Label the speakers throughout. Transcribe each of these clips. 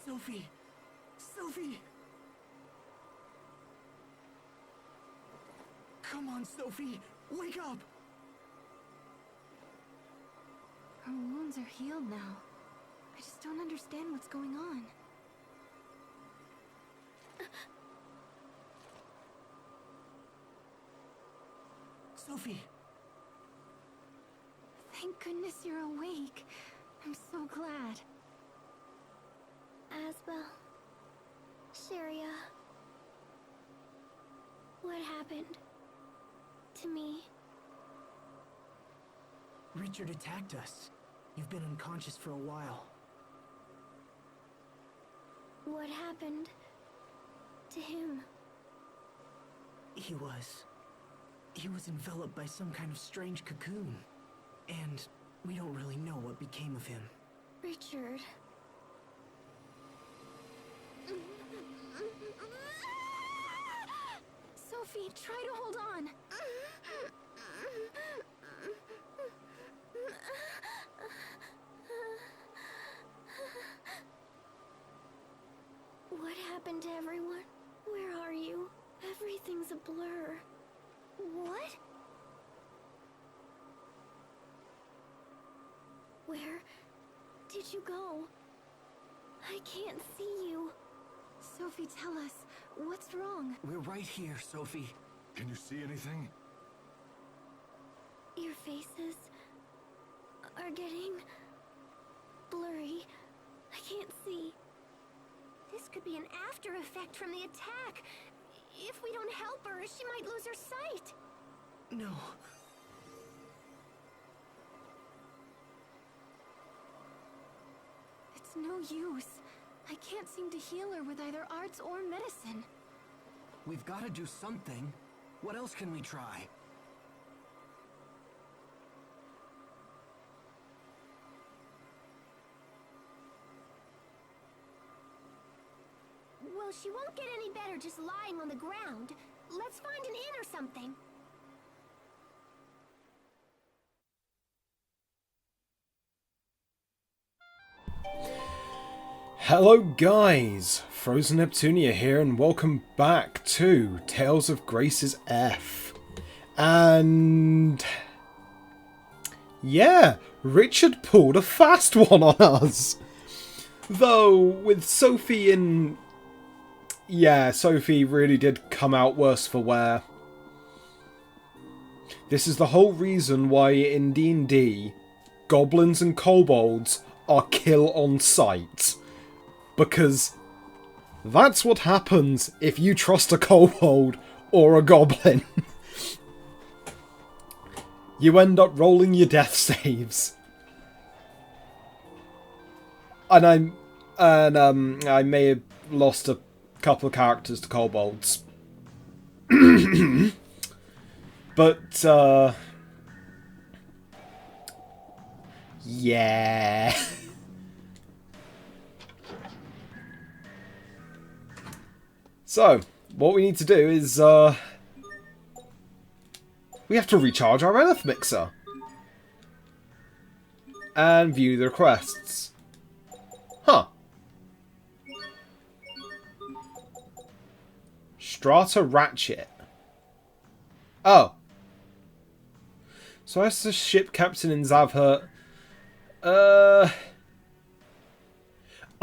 Speaker 1: Sophie! Sophie! Come on, Sophie! Wake up!
Speaker 2: Her wounds are healed now. I just don't understand what's going on.
Speaker 1: Sophie!
Speaker 2: Thank goodness you're awake. I'm so glad.
Speaker 3: Asbel. Sharia. What happened to me?
Speaker 1: Richard attacked us. You've been unconscious for a while.
Speaker 3: What happened to him?
Speaker 1: He was enveloped by some kind of strange cocoon. And we don't really know what became of him.
Speaker 3: Richard.
Speaker 2: Sophie, try to hold on.
Speaker 3: What happened to everyone? Where are you? Everything's a blur.
Speaker 2: What?
Speaker 3: Where did you go? I can't see you.
Speaker 2: Sophie, tell us, what's wrong?
Speaker 1: We're right here, Sophie.
Speaker 4: Can you see anything?
Speaker 3: Your faces are getting blurry. I can't see.
Speaker 2: This could be an after effect from the attack. If we don't help her, she might lose her sight.
Speaker 1: No.
Speaker 2: It's no use. I can't seem to heal her with either arts or medicine.
Speaker 1: We've got to do something. What else can we try?
Speaker 2: Well, she won't get any better just lying on the ground. Let's find an inn or something.
Speaker 5: Hello guys, Frozen Neptunia here and welcome back to Tales of Grace's F. And yeah, Richard pulled a fast one on us. Though with Sophie in... yeah, Sophie really did come out worse for wear. This is the whole reason why in D&D, goblins and kobolds are kill on sight. Because that's what happens if you trust a kobold or a goblin. You end up rolling your death saves. And I may have lost a couple of characters to kobolds. But yeah. So, what we need to do is, we have to recharge our Earth Mixer. And view the requests. Huh. Strata Ratchet. Oh. So as the ship captain in Zavhert,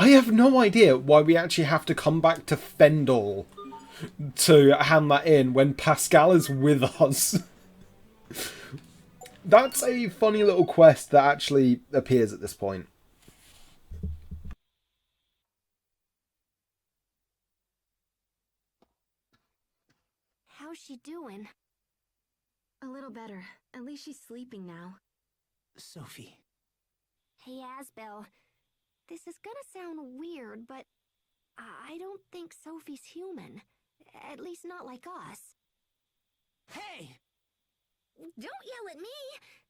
Speaker 5: I have no idea why we actually have to come back to Fendel to hand that in when Pascal is with us. That's a funny little quest that actually appears at this point.
Speaker 2: How's she doing? A little better. At least she's sleeping now.
Speaker 1: Sophie.
Speaker 2: Hey, Asbel. This is gonna sound weird, but I don't think Sophie's human. At least not like us.
Speaker 1: Hey!
Speaker 2: Don't yell at me!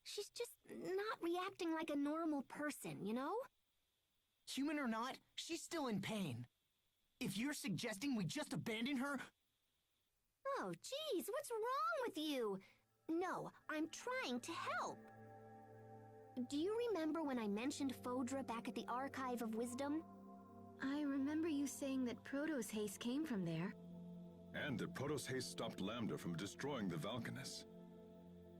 Speaker 2: She's just not reacting like a normal person, you know?
Speaker 1: Human or not, she's still in pain. If you're suggesting we just abandon her...
Speaker 2: Oh, geez, what's wrong with you? No, I'm trying to help. Do you remember when I mentioned Fodra back at the Archive of Wisdom? I remember you saying that Proto's haste came from there.
Speaker 4: And that Proto's haste stopped Lambda from destroying the Valkanus.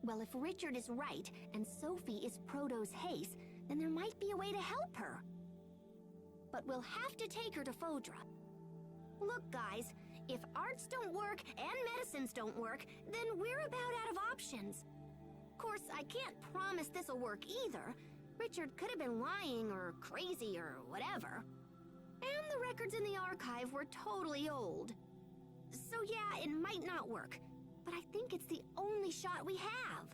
Speaker 2: Well, if Richard is right and Sophie is Proto's haste, then there might be a way to help her. But we'll have to take her to Fodra. Look, guys, if arts don't work and medicines don't work, then we're about out of options. Of course, I can't promise this'll work either. Richard could have been lying or crazy or whatever. And the records in the archive were totally old. So yeah, it might not work, but I think it's the only shot we have.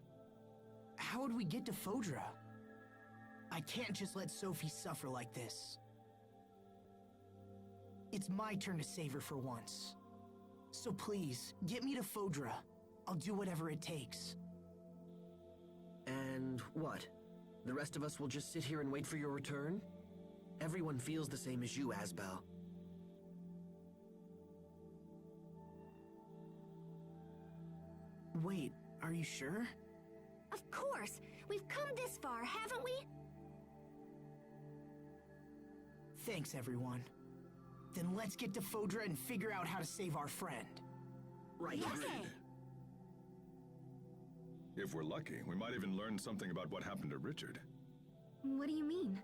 Speaker 1: How would we get to Fodra? I can't just let Sophie suffer like this. It's my turn to save her for once. So please, get me to Fodra. I'll do whatever it takes.
Speaker 6: And what? The rest of us will just sit here and wait for your return? Everyone feels the same as you, Asbel.
Speaker 1: Wait, are you sure?
Speaker 2: Of course! We've come this far, haven't we?
Speaker 1: Thanks, everyone. Then let's get to Fodra and figure out how to save our friend.
Speaker 6: Right.
Speaker 2: Yes.
Speaker 4: If we're lucky, we might even learn something about what happened to Richard.
Speaker 2: What do you mean?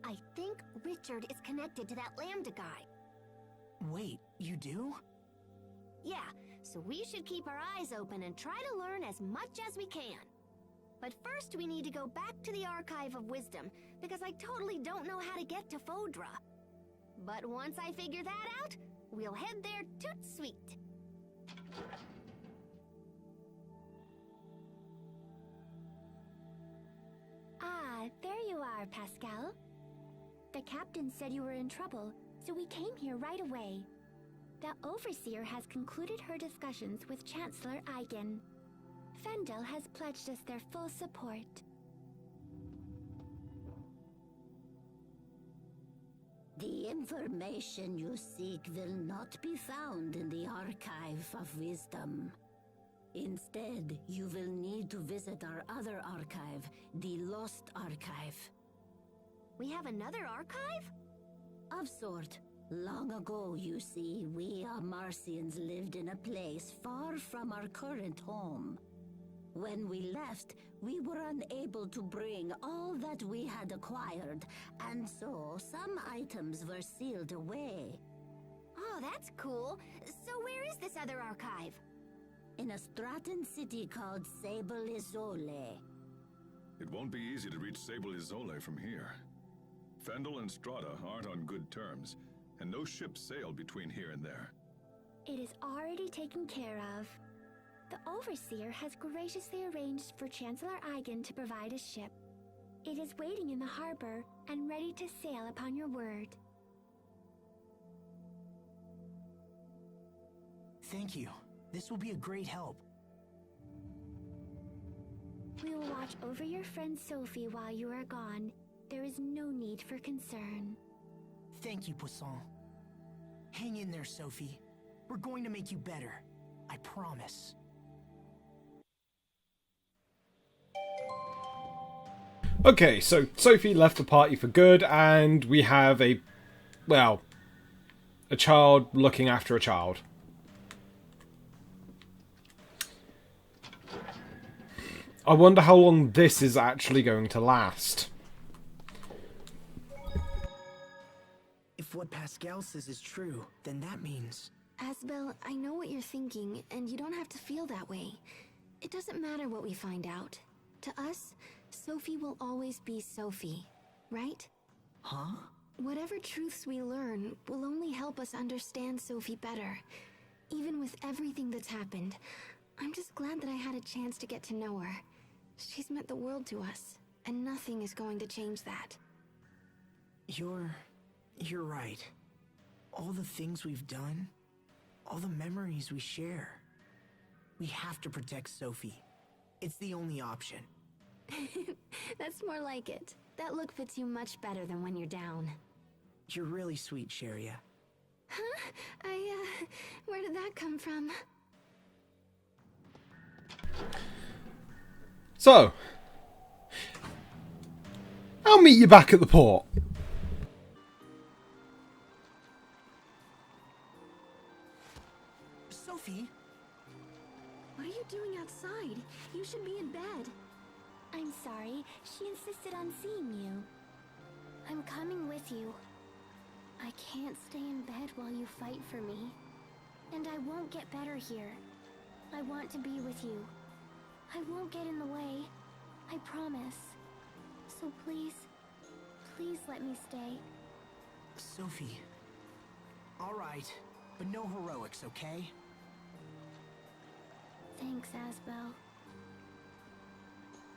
Speaker 2: I think Richard is connected to that Lambda guy.
Speaker 1: Wait, you do?
Speaker 2: Yeah, so we should keep our eyes open and try to learn as much as we can. But first we need to go back to the Archive of Wisdom, because I totally don't know how to get to Fodra. But once I figure that out, we'll head there toot sweet. Ah, there you are, Pascal. The captain said you were in trouble, so we came here right away. The Overseer has concluded her discussions with Chancellor Eigen. Fendel has pledged us their full support.
Speaker 7: The information you seek will not be found in the Archive of Wisdom. Instead, you will need to visit our other archive, the Lost Archive.
Speaker 2: We have another archive?
Speaker 7: Of sort. Long ago, you see, we Marcians lived in a place far from our current home. When we left, we were unable to bring all that we had acquired, and so some items were sealed away.
Speaker 2: Oh, that's cool. So where is this other archive?
Speaker 7: In a Stratton city called Sable Isole.
Speaker 4: It won't be easy to reach Sable Isole from here. Fendel and Strata aren't on good terms, and no ships sail between here and there.
Speaker 2: It is already taken care of. The Overseer has graciously arranged for Chancellor Eigen to provide a ship. It is waiting in the harbor and ready to sail upon your word.
Speaker 1: Thank you. This will be a great help.
Speaker 2: We will watch over your friend Sophie while you are gone. There is no need for concern.
Speaker 1: Thank you, Poisson. Hang in there, Sophie. We're going to make you better. I promise.
Speaker 5: Okay, so Sophie left the party for good, and we have a child looking after a child. I wonder how long this is actually going to last.
Speaker 1: If what Pascal says is true, then that means...
Speaker 3: Asbel, I know what you're thinking, and you don't have to feel that way. It doesn't matter what we find out. To us, Sophie will always be Sophie, right?
Speaker 1: Huh?
Speaker 3: Whatever truths we learn will only help us understand Sophie better. Even with everything that's happened, I'm just glad that I had a chance to get to know her. She's meant the world to us, and nothing is going to change that.
Speaker 1: You're right. All the things we've done, all the memories we share. We have to protect Sophie. It's the only option.
Speaker 3: That's more like it. That look fits you much better than when you're down.
Speaker 1: You're really sweet, Sharia.
Speaker 3: Huh? Where did that come from?
Speaker 5: So, I'll meet you back at the port.
Speaker 2: She insisted on seeing you. I'm coming with you. I can't stay in bed while you fight for me. And I won't get better here. I want to be with you. I won't get in the way. I promise. So please, please let me stay.
Speaker 1: Sophie. All right, but no heroics, okay?
Speaker 2: Thanks, Asbel.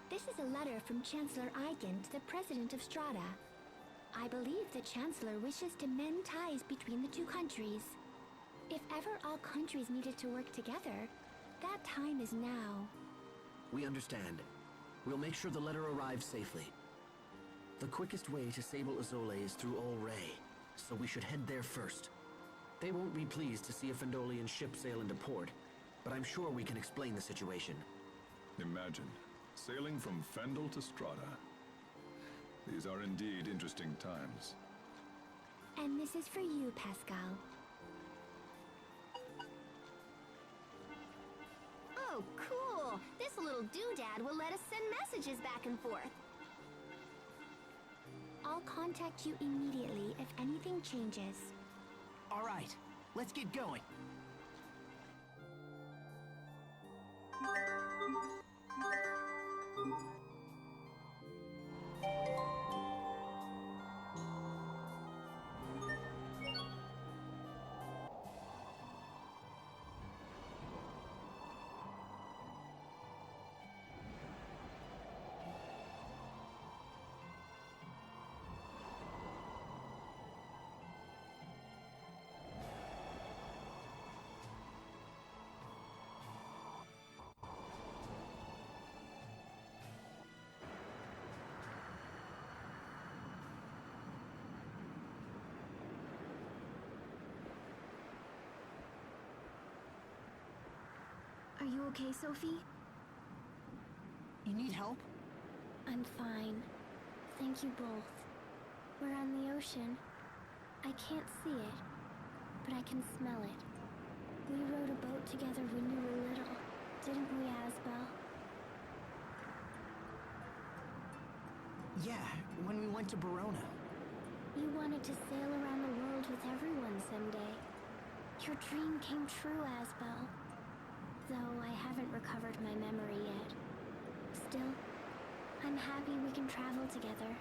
Speaker 2: This is a letter from Chancellor Eigen to the President of Strata. I believe the Chancellor wishes to mend ties between the two countries. If ever all countries needed to work together, that time is now.
Speaker 6: We understand. We'll make sure the letter arrives safely. The quickest way to Sable Azole is through Ol Rey, so we should head there first. They won't be pleased to see a Fendolian ship sail into port, but I'm sure we can explain the situation.
Speaker 4: Imagine, sailing from Fendel to Strata. These are indeed interesting times.
Speaker 2: And this is for you, Pascal. Oh, cool! This little doodad will let us send messages back and forth. I'll contact you immediately if anything changes.
Speaker 1: All right, let's get going.
Speaker 2: Are you okay, Sophie?
Speaker 1: You need help?
Speaker 2: I'm fine. Thank you both. We're on the ocean. I can't see it, but I can smell it. We rowed a boat together when we were little, didn't we, Asbel?
Speaker 1: Yeah, when we went to Verona.
Speaker 2: You wanted to sail around the world with everyone someday. Your dream came true, Asbel. Though I haven't recovered my memory yet. Still, I'm happy we can travel together.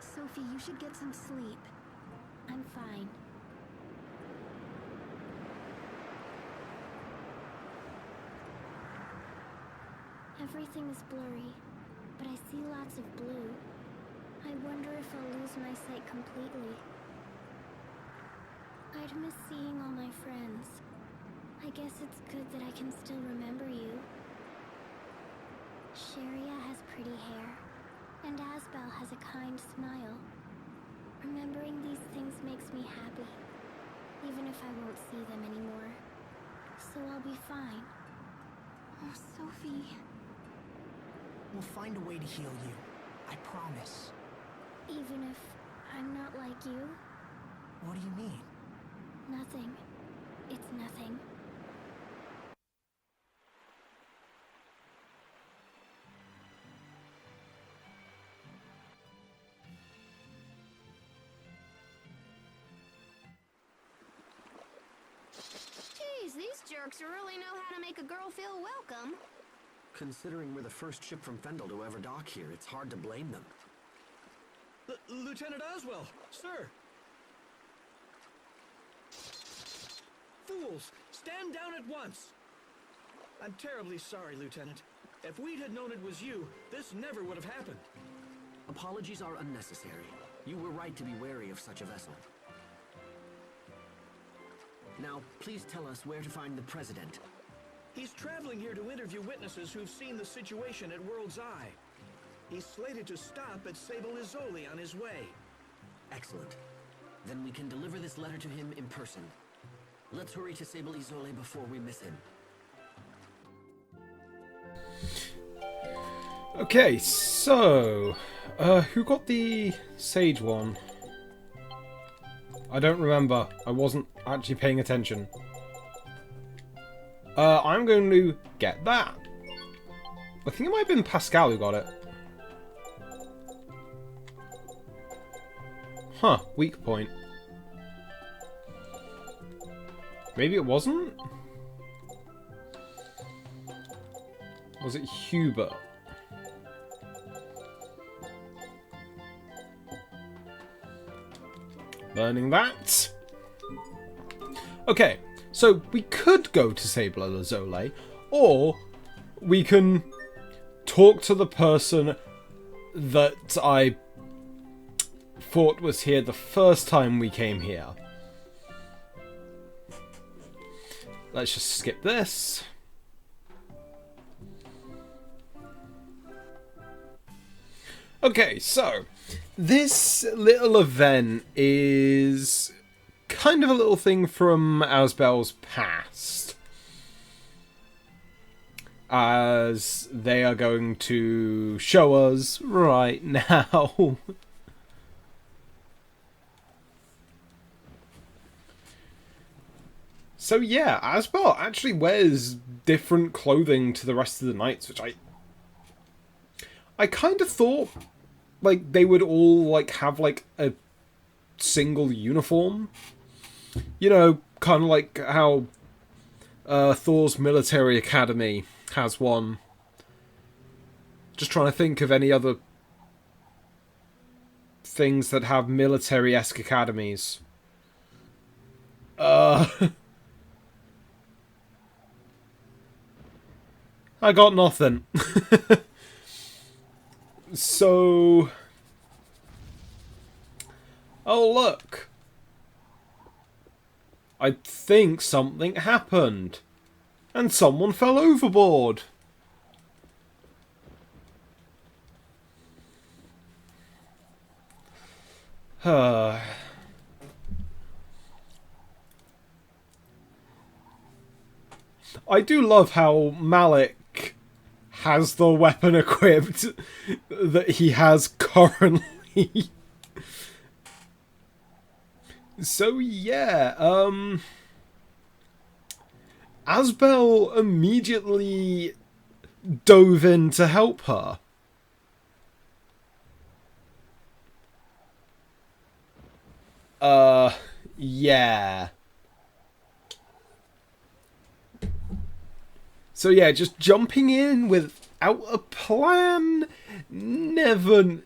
Speaker 3: Sophie, you should get some sleep.
Speaker 2: I'm fine. Everything is blurry, but I see lots of blue. I wonder if I'll lose my sight completely. I'd miss seeing all my friends. I guess it's good that I can still remember you. Sharia has pretty hair, and Asbel has a kind smile. Remembering these things makes me happy, even if I won't see them anymore. So I'll be fine.
Speaker 3: Oh, Sophie.
Speaker 1: We'll find a way to heal you. I promise.
Speaker 2: Even if I'm not like you?
Speaker 1: What do you mean?
Speaker 2: Nothing. It's nothing. Geez, these jerks really know how to make a girl feel welcome.
Speaker 6: Considering we're the first ship from Fendel to ever dock here, it's hard to blame them.
Speaker 8: Lieutenant Oswell, sir! Fools! Stand down at once! I'm terribly sorry, Lieutenant. If we'd had known it was you, this never would have happened.
Speaker 6: Apologies are unnecessary. You were right to be wary of such a vessel. Now, please tell us where to find the President.
Speaker 8: He's traveling here to interview witnesses who've seen the situation at World's Eye. He's slated to stop at Sable Izoli on his way.
Speaker 6: Excellent. Then we can deliver this letter to him in person. Let's hurry to Sable Izole before we miss him.
Speaker 5: Okay, so... who got the Sage one? I don't remember. I wasn't actually paying attention. I'm going to get that. I think it might have been Pascal who got it. Huh, weak point. Maybe it wasn't? Was it Hubert? Learning that. Okay, so we could go to Sable Lazole, or we can talk to the person that I thought was here the first time we came here. Let's just skip this. Okay, so this little event is kind of a little thing from Asbel's past, as they are going to show us right now. So yeah, Asbel actually wears different clothing to the rest of the knights, which I kind of thought like they would all like have like a single uniform. You know, kind of like how Thor's military academy has one. Just trying to think of any other things that have military-esque academies. I got nothing. So... Oh, look. I think something happened. And someone fell overboard. I do love how Malik has the weapon equipped that he has currently. So yeah, Asbel immediately dove in to help her. Yeah. So yeah, just jumping in without a plan never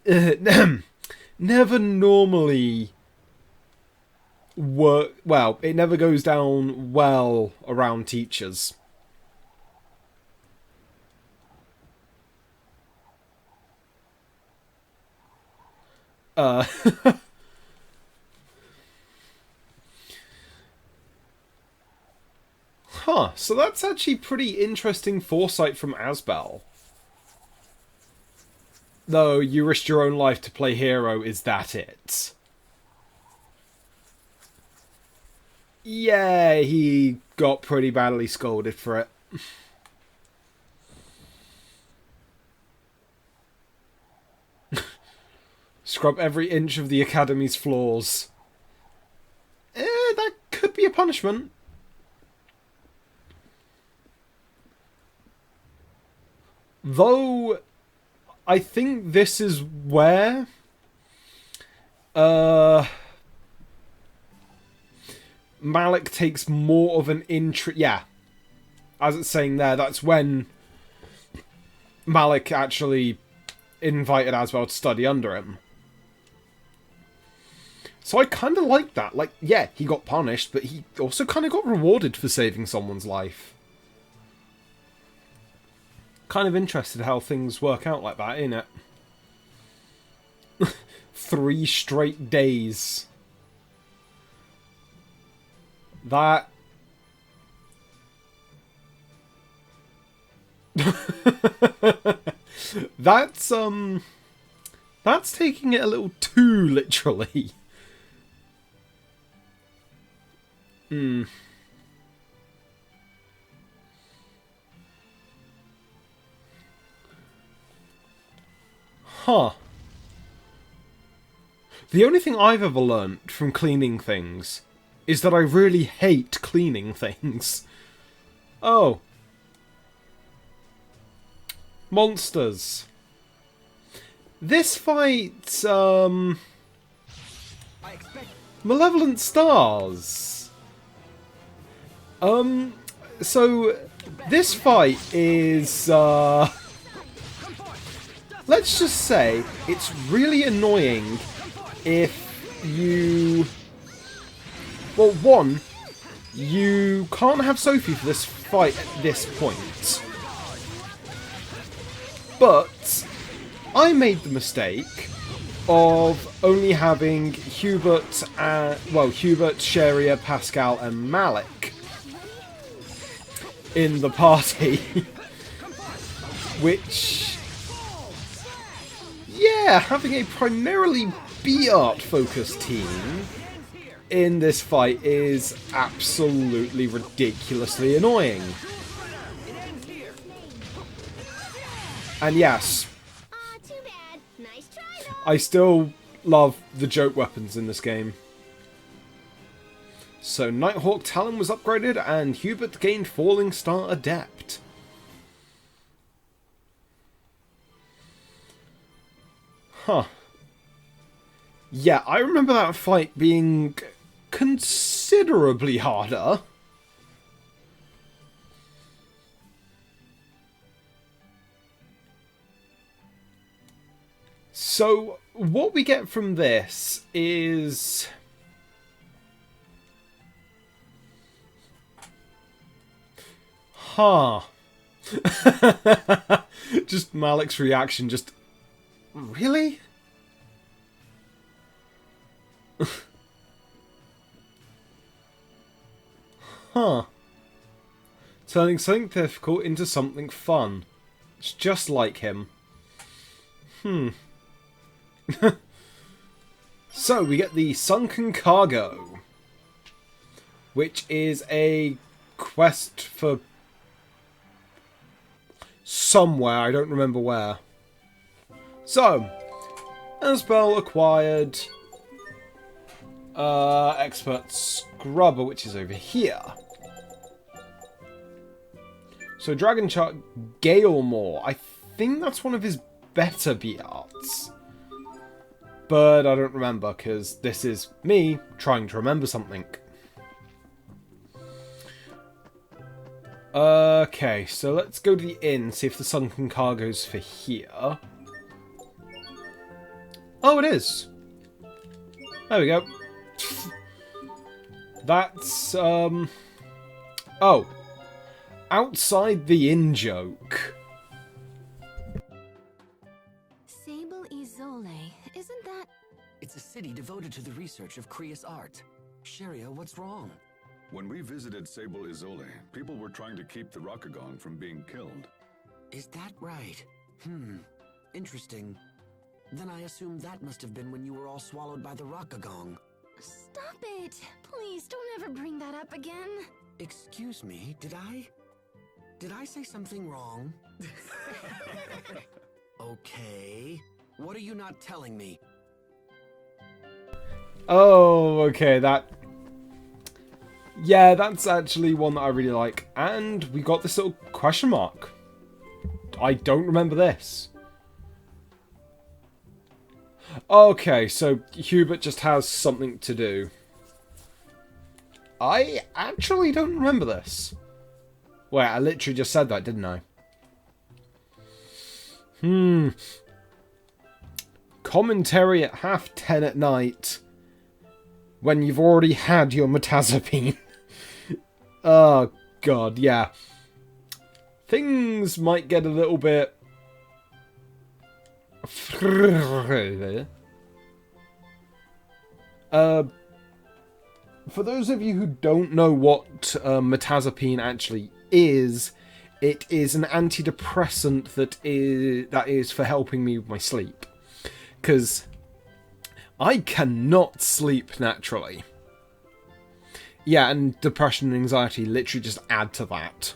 Speaker 5: normally work. Well, it never goes down well around teachers. Huh, so that's actually pretty interesting foresight from Asbel. Though, you risked your own life to play hero, is that it? Yeah, he got pretty badly scolded for it. Scrub every inch of the Academy's floors. That could be a punishment. Though, I think this is where... Malik takes more of an interest... Yeah. As it's saying there, that's when Malik actually invited Asbel to study under him. So I kind of like that. Like, yeah, he got punished, but he also kind of got rewarded for saving someone's life. Kind of interested how things work out like that, ain't it? 3 straight days. That... That's taking it a little too literally. Huh. The only thing I've ever learnt from cleaning things is that I really hate cleaning things. Oh. Monsters. This fight,
Speaker 1: I
Speaker 5: Malevolent Stars. So this fight is, let's just say it's really annoying if you... Well, one, you can't have Sophie for this fight at this point. But I made the mistake of only having Hubert, Sharia, Pascal and Malik in the party. Which, yeah, having a primarily B-art focused team in this fight is absolutely ridiculously annoying. And yes,
Speaker 2: Too bad. Nice try, though.
Speaker 5: I still love the joke weapons in this game. So Nighthawk Talon was upgraded and Hubert gained Falling Star Adept. Huh. Yeah, I remember that fight being considerably harder. So, what we get from this is... Huh. Just Malik's reaction, just... Really? Huh. Turning something difficult into something fun. It's just like him. So, we get the Sunken Cargo, which is a quest for somewhere, I don't remember where. So, Asbel acquired Expert Scrubber, which is over here. So, Dragon Chart Galemore, I think that's one of his better B-arts. But I don't remember, because this is me trying to remember something. Okay, so let's go to the inn, see if the Sunken Cargo's for here. Oh, it is! There we go. That's, oh. Outside the inn joke.
Speaker 3: Sable Isole, isn't that...
Speaker 6: It's a city devoted to the research of Krius art. Sharia, what's wrong?
Speaker 4: When we visited Sable Isole, people were trying to keep the Rokugan from being killed.
Speaker 6: Is that right? Interesting. Then I assume that must have been when you were all swallowed by the Rokugan.
Speaker 3: Stop it! Please, don't ever bring that up again.
Speaker 6: Excuse me, did I say something wrong? Okay. What are you not telling me?
Speaker 5: Oh, okay, that... Yeah, that's actually one that I really like. And we got this little question mark. I don't remember this. Okay, so Hubert just has something to do. I actually don't remember this. Wait, I literally just said that, didn't I? Commentary at 10:30 at night. When you've already had your metazapine. Oh, God, yeah. Things might get a little bit... For those of you who don't know what metazapine actually is, it is an antidepressant that is for helping me with my sleep. Because I cannot sleep naturally. Yeah, and depression and anxiety literally just add to that.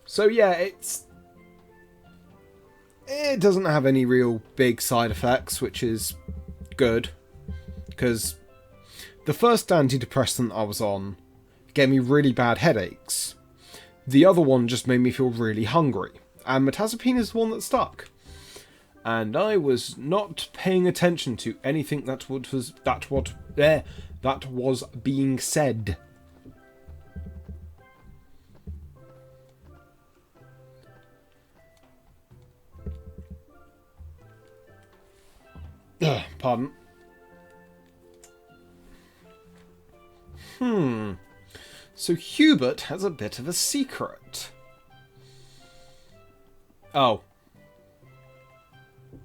Speaker 5: So yeah, it doesn't have any real big side effects, which is good. Because the first antidepressant I was on gave me really bad headaches. The other one just made me feel really hungry. And metazapine is the one that stuck. and I was not paying attention to anything that was being said. Pardon. So Hubert has a bit of a secret. Oh.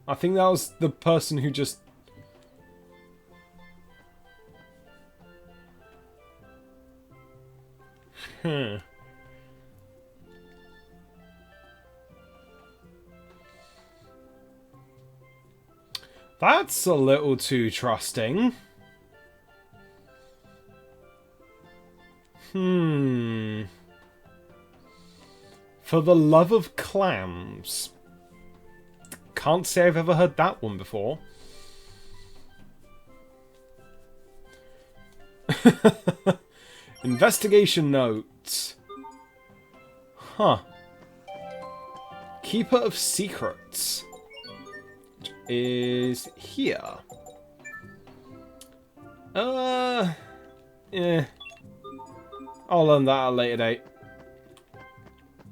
Speaker 5: I think that was the person who just... That's a little too trusting. For the love of clams. Can't say I've ever heard that one before. Investigation notes. Huh. Keeper of Secrets is here. Yeah. I'll learn that at a later date.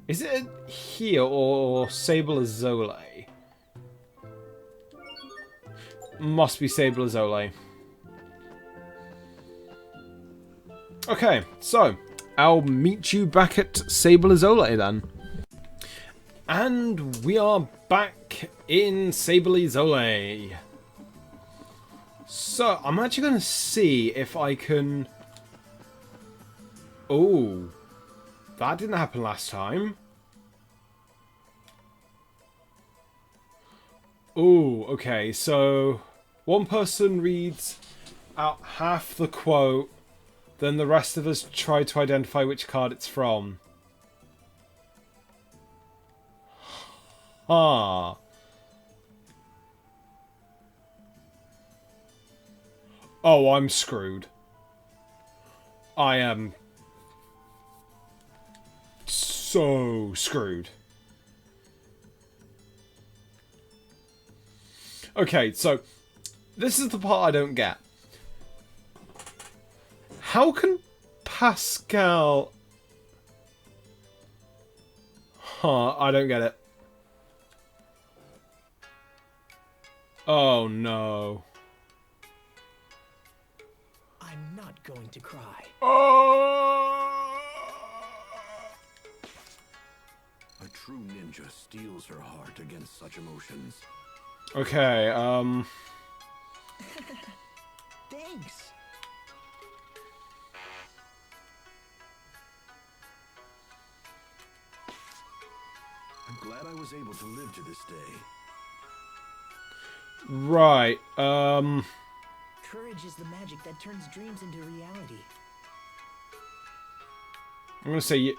Speaker 5: Is it here or Sable Azole? Must be Sable Azole. Okay, so I'll meet you back at Sable Azole then. And we are back in Sable Azole. So I'm actually going to see if I can... Oh, that didn't happen last time. Oh, okay, so one person reads out half the quote, then the rest of us try to identify which card it's from. Ah. Oh, I'm screwed. I am so screwed. Okay, so this is the part I don't get. How can Pascal... Huh, I don't get it. Oh no.
Speaker 1: I'm not going to cry.
Speaker 6: A true ninja steels her heart against such emotions.
Speaker 5: Okay,
Speaker 1: Thanks.
Speaker 6: I'm glad I was able to live to this day.
Speaker 5: right,
Speaker 1: Courage is the magic that turns dreams into reality.
Speaker 5: I'm gonna say...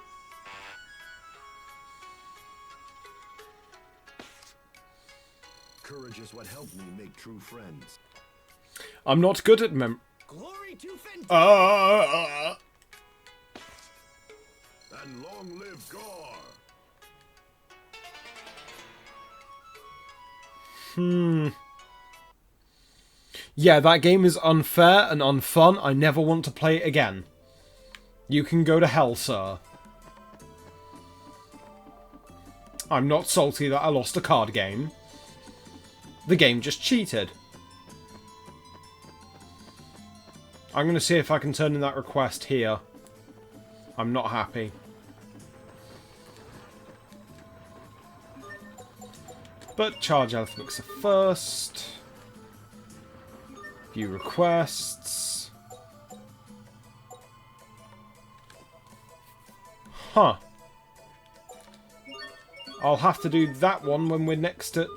Speaker 6: Courage is what helped me make true friends.
Speaker 5: I'm not good at
Speaker 1: Glory to Fenton!
Speaker 6: And long live Gar!
Speaker 5: Yeah, that game is unfair and unfun. I never want to play it again. You can go to hell, sir. I'm not salty that I lost a card game. The game just cheated. I'm going to see if I can turn in that request here. I'm not happy. But charge Elfmixer first. View requests. Huh. I'll have to do that one when we're next at,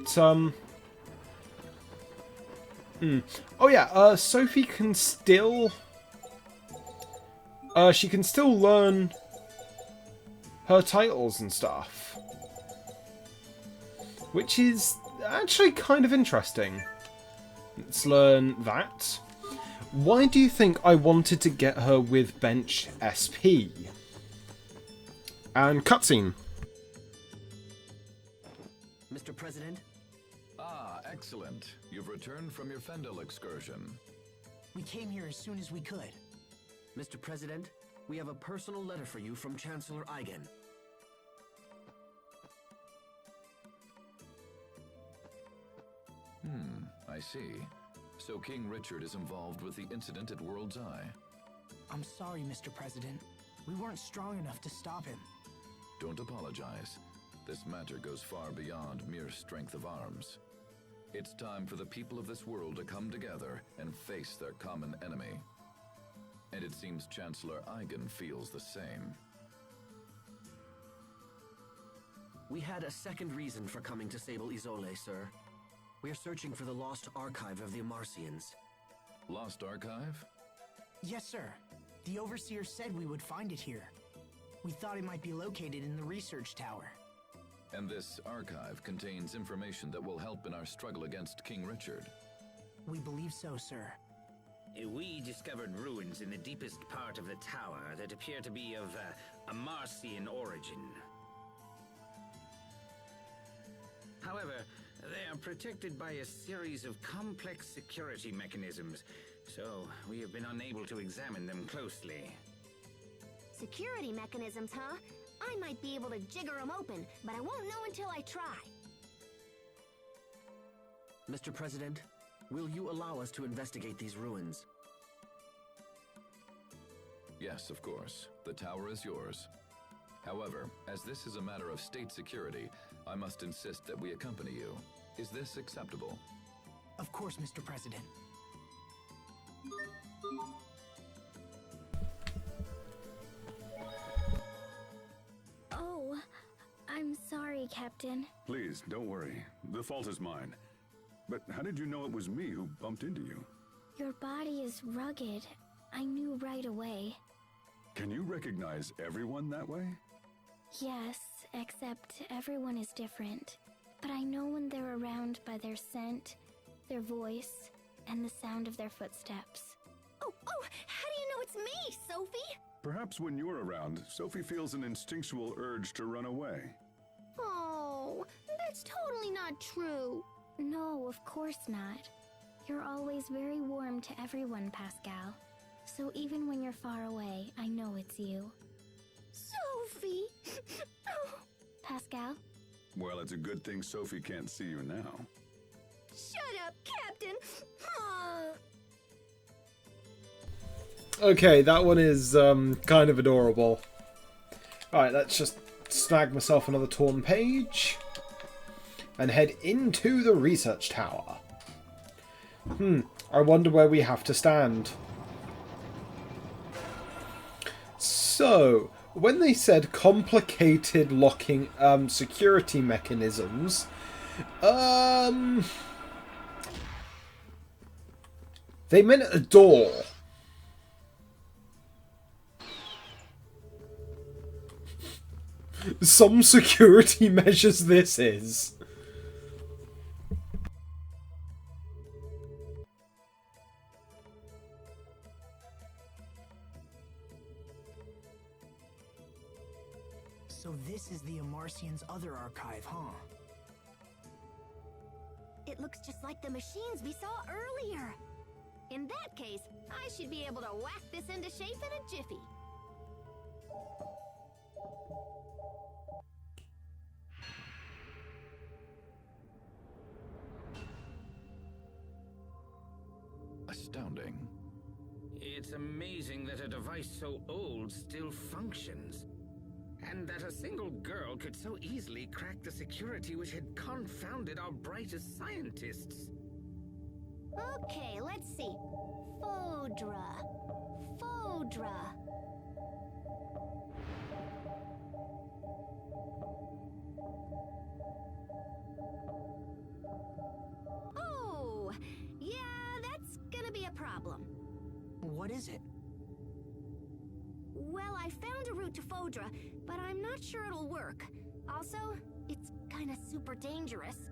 Speaker 5: Oh yeah, Sophie can still... she can still learn her titles and stuff. Which is actually kind of interesting. Let's learn that. Why do you think I wanted to get her with Bench SP? And cutscene.
Speaker 6: Mr. President? Ah,
Speaker 9: Excellent. You've returned from your Fendel excursion.
Speaker 1: We came here as soon as we could.
Speaker 6: Mr. President, we have a personal letter for you from Chancellor Eigen.
Speaker 9: I see. So King Richard is involved with the incident at World's Eye.
Speaker 1: I'm sorry, Mr. President. We weren't strong enough to stop him.
Speaker 9: Don't apologize. This matter goes far beyond mere strength of arms. It's time for the people of this world to come together and face their common enemy. And it seems Chancellor Eigen feels the same.
Speaker 6: We had a second reason for coming to Sable Isole, sir. We are searching for the lost archive of the Amarcians.
Speaker 9: Lost archive?
Speaker 1: Yes, sir. The Overseer said we would find it here. We thought it might be located in the research tower.
Speaker 9: And this archive contains information that will help in our struggle against King Richard.
Speaker 1: We believe so, sir.
Speaker 10: We discovered ruins in the deepest part of the tower that appear to be of Amarcian origin. However, they are protected by a series of complex security mechanisms, so we have been unable to examine them closely.
Speaker 2: Security mechanisms, huh? I might be able to jigger them open, but I won't know until I try.
Speaker 6: Mr. President, will you allow us to investigate these ruins?
Speaker 9: Yes, of course. The tower is yours. However, as this is a matter of state security, I must insist that we accompany you. Is this acceptable?
Speaker 1: Of course, Mr. President.
Speaker 11: Oh, I'm sorry, Captain.
Speaker 4: Please, don't worry. The fault is mine. But how did you know it was me who bumped into you?
Speaker 11: Your body is rugged. I knew right away.
Speaker 4: Can you recognize everyone that way?
Speaker 11: Yes, except everyone is different. But I know when they're around by their scent, their voice, and the sound of their footsteps.
Speaker 2: Oh, how do you know it's me, Sophie?
Speaker 4: Perhaps when you're around, Sophie feels an instinctual urge to run away.
Speaker 2: Oh, that's totally not true.
Speaker 11: No, of course not. You're always very warm to everyone, Pascal. So even when you're far away, I know it's you.
Speaker 2: Sophie!
Speaker 11: Pascal?
Speaker 4: Well, it's a good thing Sophie can't see you now.
Speaker 2: Shut up, Captain!
Speaker 5: Okay, that one is kind of adorable. Alright, let's just snag myself another torn page. And head into the research tower. I wonder where we have to stand. So, when they said complicated locking security mechanisms, they meant a door. Some security measures this is.
Speaker 1: So this is the Amarcians' other archive, huh?
Speaker 2: It looks just like the machines we saw earlier. In that case, I should be able to whack this into shape in a jiffy.
Speaker 9: Astounding.
Speaker 10: It's amazing that a device so old still functions. And that a single girl could so easily crack the security which had confounded our brightest scientists.
Speaker 2: Okay, let's see. Fodra. Oh, yeah, that's gonna be a problem.
Speaker 1: What is it?
Speaker 2: Well, I found a route to Fodra, but I'm not sure it'll work. Also, it's kinda super dangerous.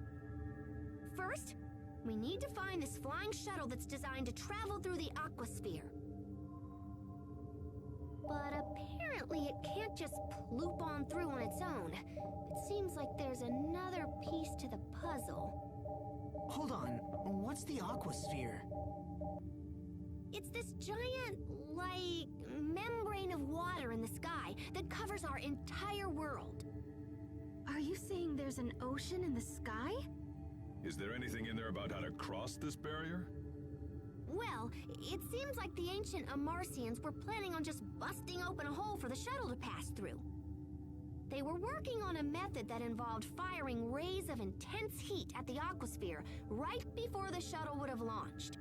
Speaker 2: First, we need to find this flying shuttle that's designed to travel through the aquasphere. But apparently it can't just ploop on through on its own. It seems like there's another piece to the puzzle.
Speaker 1: Hold on, what's the aquasphere?
Speaker 2: It's this giant, like, membrane of water in the sky that covers our entire world.
Speaker 3: Are you saying there's an ocean in the sky?
Speaker 4: Is there anything in there about how to cross this barrier?
Speaker 2: Well, it seems like the ancient Amarcians were planning on just busting open a hole for the shuttle to pass through. They were working on a method that involved firing rays of intense heat at the aquasphere right before the shuttle would have launched.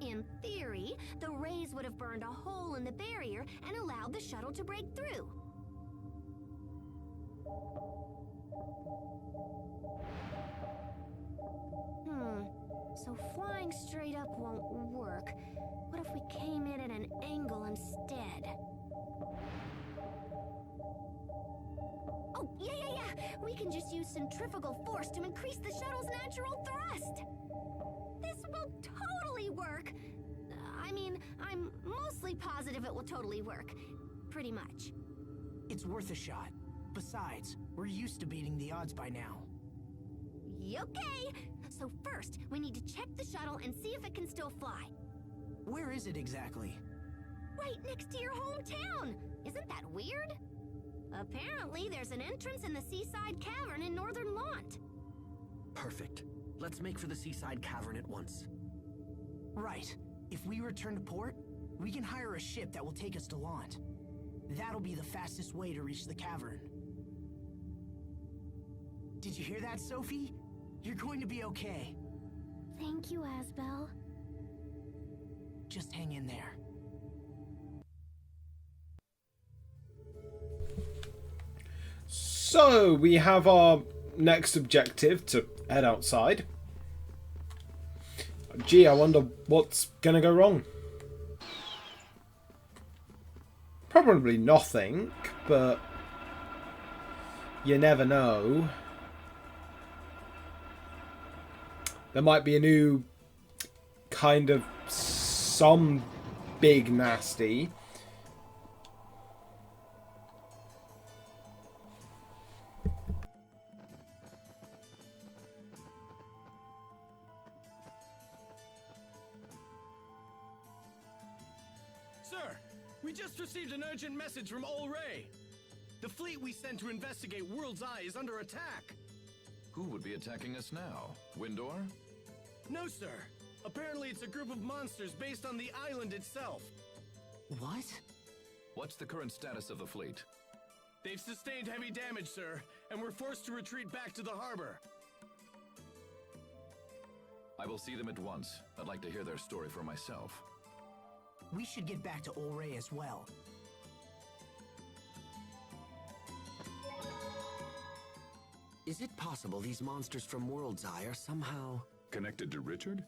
Speaker 2: In theory, the rays would have burned a hole in the barrier and allowed the shuttle to break through. So flying straight up won't work. What if we came in at an angle instead? Oh, yeah! We can just use centrifugal force to increase the shuttle's natural thrust! This will totally work! I mean, I'm mostly positive it will totally work. Pretty much.
Speaker 1: It's worth a shot. Besides, we're used to beating the odds by now.
Speaker 2: Okay! So first, we need to check the shuttle and see if it can still fly.
Speaker 1: Where is it exactly?
Speaker 2: Right next to your hometown! Isn't that weird? Apparently, there's an entrance in the seaside cavern in northern Lant.
Speaker 6: Perfect. Let's make for the seaside cavern at once.
Speaker 1: Right. If we return to port, we can hire a ship that will take us to Lant. That'll be the fastest way to reach the cavern. Did you hear that, Sophie? You're going to be okay.
Speaker 11: Thank you, Asbel.
Speaker 1: Just hang in there.
Speaker 5: So, we have our next objective to head outside. Gee, I wonder what's gonna go wrong. Probably nothing, but you never know. There might be a new kind of some big nasty.
Speaker 8: Sir, we just received an urgent message from Ol Ray. The fleet we sent to investigate World's Eye is under attack.
Speaker 9: Who would be attacking us now? Windor?
Speaker 8: No, sir. Apparently it's a group of monsters based on the island itself.
Speaker 1: What?
Speaker 9: What's the current status of the fleet?
Speaker 8: They've sustained heavy damage, sir, and were forced to retreat back to the harbor.
Speaker 9: I will see them at once. I'd like to hear their story for myself.
Speaker 1: We should get back to Ol Ray as well.
Speaker 6: Is it possible these monsters from World's Eye are somehow...
Speaker 4: Connected to Richard?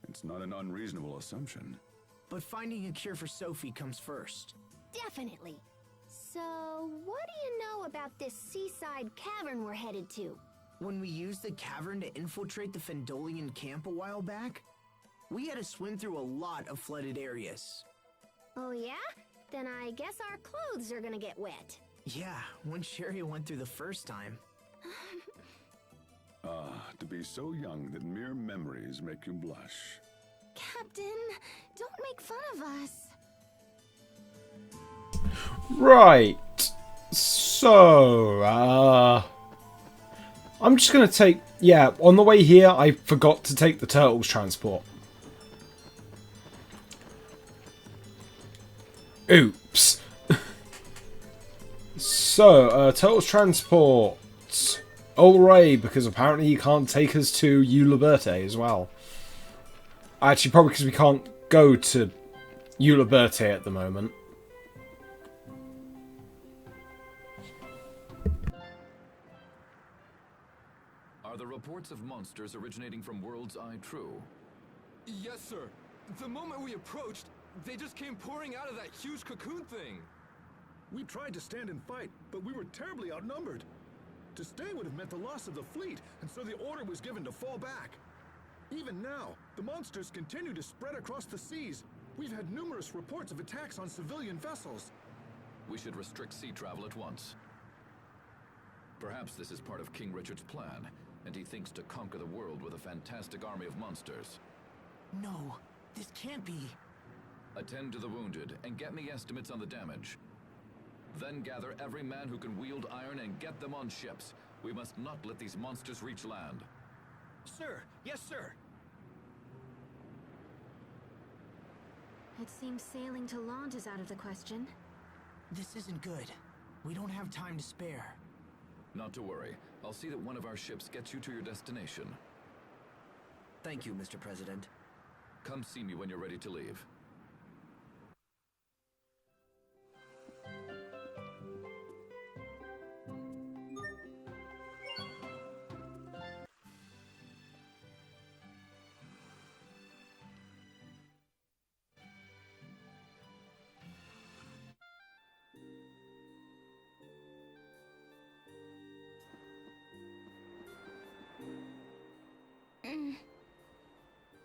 Speaker 4: It's not an unreasonable assumption.
Speaker 1: But finding a cure for Sophie comes first.
Speaker 2: Definitely. So, what do you know about this seaside cavern we're headed to?
Speaker 1: When we used the cavern to infiltrate the Fendolian camp a while back, we had to swim through a lot of flooded areas.
Speaker 2: Oh yeah? Then I guess our clothes are gonna get wet.
Speaker 1: Yeah, when Sherry went through the first time.
Speaker 4: To be so young that mere memories make you blush.
Speaker 3: Captain, don't make fun of us.
Speaker 5: Right. So, I'm just going to take... Yeah, on the way here, I forgot to take the Turtles transport. Oops. So, Turtles transport... Ol Ray, because apparently he can't take us to Uliberte as well. Actually, probably because we can't go to Uliberte at the moment.
Speaker 9: Are the reports of monsters originating from World's Eye true?
Speaker 12: Yes, sir. The moment we approached, they just came pouring out of that huge cocoon thing.
Speaker 4: We tried to stand and fight, but we were terribly outnumbered. To stay would have meant the loss of the fleet, and so the order was given to fall back. Even now, the monsters continue to spread across the seas. We've had numerous reports of attacks on civilian vessels.
Speaker 9: We should restrict sea travel at once. Perhaps this is part of King Richard's plan. and he thinks to conquer the world with a fantastic army of monsters.
Speaker 1: No, this can't be.
Speaker 9: Attend to the wounded, and get me estimates on the damage. Then gather every man who can wield iron and get them on ships. We must not let these monsters reach land.
Speaker 8: Sir, yes, sir.
Speaker 3: It seems sailing to Lond is out of the question.
Speaker 1: This isn't good. We don't have time to spare.
Speaker 9: Not to worry. I'll see that one of our ships gets you to your destination.
Speaker 6: Thank you, Mr. President.
Speaker 9: Come see me when you're ready to leave.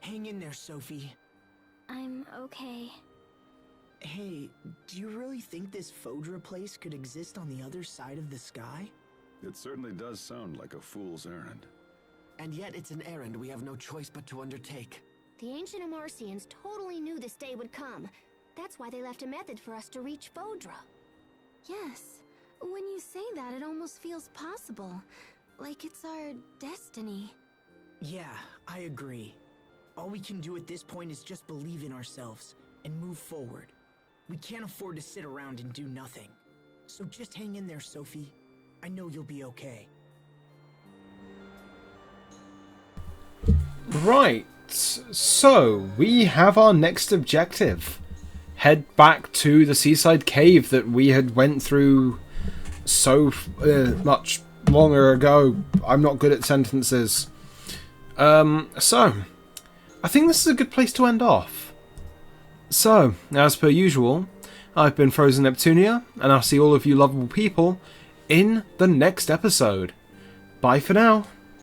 Speaker 1: Hang in there, Sophie.
Speaker 11: I'm okay.
Speaker 1: Hey, do you really think this Fodra place could exist on the other side of the sky?
Speaker 4: It certainly does sound like a fool's errand.
Speaker 6: And yet it's an errand we have no choice but to undertake.
Speaker 2: The ancient Amarcians totally knew this day would come. That's why they left a method for us to reach Fodra.
Speaker 3: Yes. When you say that, it almost feels possible. Like it's our destiny.
Speaker 1: Yeah, I agree. All we can do at this point is just believe in ourselves and move forward. We can't afford to sit around and do nothing. So just hang in there, Sophie. I know you'll be okay.
Speaker 5: Right, so we have our next objective. Head back to the seaside cave that we had went through so much longer ago. I'm not good at sentences. So, I think this is a good place to end off. So, as per usual, I've been Frozen Neptunia, and I'll see all of you lovable people in the next episode. Bye for now.